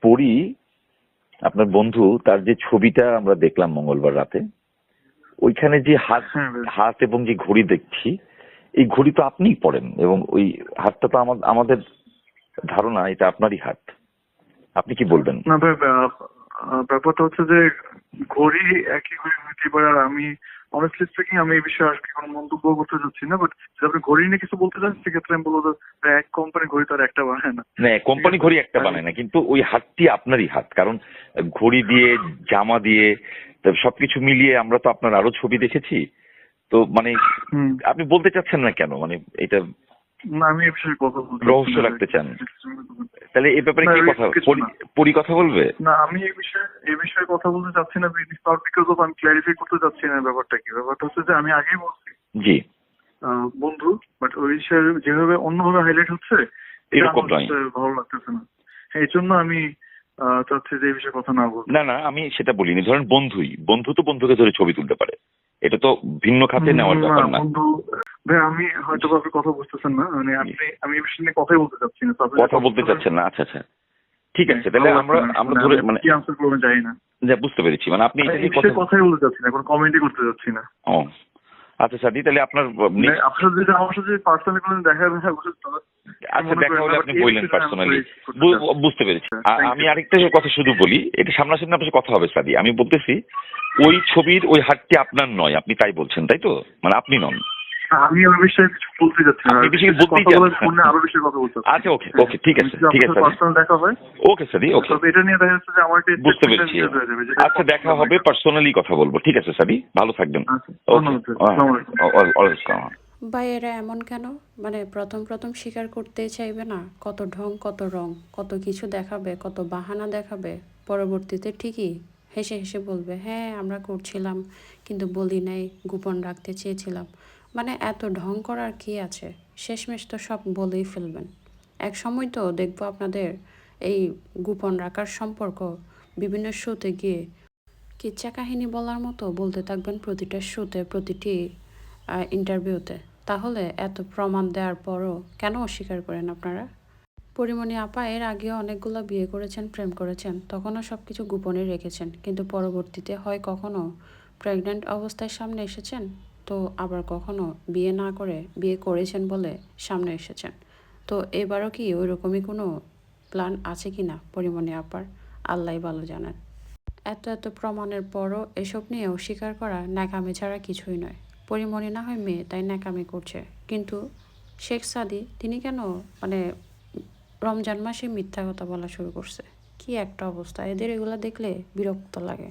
পরি আপনার বন্ধু তার যে ছবিটা আমরা দেখলাম মঙ্গলবার রাতে, ওইখানে যে হাত এবং যে ঘড়ি দেখছি, এই ঘড়ি তো আপনিই পড়েন এবং ওই হাতটা তো আমাদের ধারণা এটা আপনারই হাত। আপনি কি বলবেন? না ভাই, ব্যাপারটা হচ্ছে যে ঘড়ি একই ঘড়ি হইতে পারে। আর আমি অনেস্টলি স্পিকিং আমি এই বিষয়ে আর কি কোনো মন্তব্য করতে চাচ্ছি না, বাট যদি আপনি ঘড়ি নিয়ে কিছু বলতে চান সেক্ষেত্রে আমি বলবো যে এক কোম্পানি ঘড়ি তো আর একটা বানায় না। না, কোম্পানি ঘড়ি একটা বানায় না, কিন্তু ওই হাতটি আপনারই হাত। কারণ ঘড়ি দিয়ে, জামা দিয়ে, সবকিছু মিলিয়ে আমরা তো আপনার আরো ছবি দেখেছি। তো মানে আপনি বলতে চাচ্ছেন না কেন? মানে এটা না, আমি এই বিষয়ে কথা বলতে রহস্য রাখতে চান? তাহলে এই ব্যাপারে কি কথা পরি কথা বলবে? না, আমি এই বিষয়ে কথা বলতে চাচ্ছি না, বিকজ অফ আমি ক্ল্যারিফাই করতে চাচ্ছি না ব্যাপারটা কি। ব্যাপারটা হচ্ছে যে আমি আগেই বলছি জি বন্ধু, বাট ওই বিষয়ে যেভাবে অন্যভাবে হাইলাইট হচ্ছে এরকম নয়, ভালো লাগতেছে না। এই জন্য আমি চাচ্ছি যে এই বিষয়ে কথা না বলতে। না আমি সেটা বলিনি। ধরেন বন্ধু তো বন্ধুকে ধরে ছবি তুলতে পারে, এটা তো ভিন্ন খাতে নেওয়ার ব্যাপার না। বন্ধু ভাই, আমি হয়তো আপনি কথা বুঝতেছেন না, মানে আমি এই বিষয় নিয়ে কথাই বলতে চাচ্ছি না। কথা বলতে চাচ্ছেন না? আচ্ছা ঠিক আছে, তাহলে আমরা ধরে মানে কি আনসার করবেন জানি না। বুঝতে পেরেছি, মানে আপনি এই বিষয়ে কথাই বলতে চাচ্ছি না, কোনো কমেন্টই করতে চাচ্ছি না। ও আচ্ছা সাদি, তাহলে আপনার যদি আমার সাথে পার্সোনালি কোনো দেখা আচ্ছা দেখা হলে আপনি বললেন পার্সোনালি, বুঝতে পেরেছি। আমি আরেকটা কথা শুধু বলি, এটা সামনাসামনি আপনার কথা হবে সাদি। আমি বলতেছি ওই ছবির ওই হাতটি আপনার নয়, আপনি তাই বলছেন, তাই তো? মানে আপনি নন। আমি ওই বিষয়ে কিছু বলতে যাচ্ছি না, এই বিষয়ে বলতেই চাচ্ছেন? আরো বিষয়ে কথা বলতে। আচ্ছা ওকে ঠিক আছে পার্সোনাল দেখা হয়। ওকে সাদি, ওকে, এটা নিয়ে দেখা যাচ্ছে যে আমার বুঝতে পেরেছি। আচ্ছা দেখা হবে, পার্সোনালি কথা বলবো। ঠিক আছে সাদি, ভালো থাকবেন। বা এরা এমন কেন? মানে প্রথম স্বীকার করতেই চাইবে না? কত ঢং, কত রং, কত কিছু দেখাবে, কত বাহানা দেখাবে। পরবর্তীতে ঠিকই হেসে হেসে বলবে, হ্যাঁ আমরা করছিলাম কিন্তু বলি নাই, গোপন রাখতে চেয়েছিলাম। মানে এত ঢং করার কি আছে? শেষমেশ তো সব বলেই ফেলবেন। এক সময় তো দেখবো আপনাদের এই গোপন রাখার সম্পর্ক বিভিন্ন শোতে গিয়ে কিচ্ছা কাহিনী বলার মতো বলতে থাকবেন প্রতিটা শোতে, প্রতিটি ইন্টারভিউতে। তাহলে এত প্রমাণ দেওয়ার পরও কেন অস্বীকার করেন আপনারা? পরিমণি আপা এর আগেও অনেকগুলো বিয়ে করেছেন, প্রেম করেছেন, তখনও সব কিছু গোপনে রেখেছেন, কিন্তু পরবর্তীতে হয় কখনো প্রেগনেন্ট অবস্থায় সামনে এসেছেন, তো আবার কখনো বিয়ে না করে বিয়ে করেছেন বলে সামনে এসেছেন। তো এবারও কি ওই রকমই কোনো প্ল্যান আছে কি না পরিমণি আপার? আল্লাহ ভালো জানেন। এত প্রমাণের পরও এসব নিয়ে অস্বীকার করা ন্যাকামি ছাড়া কিছুই নয়। পরিমণি না হয় মেয়ে, তাই ন্যাকামি করছে, কিন্তু শেখ সাদি তিনি কেন মানে রমজান মাসে মিথ্যা কথা বলা শুরু করছে? কি একটা অবস্থা! এদের এগুলো দেখলে বিরক্ত লাগে।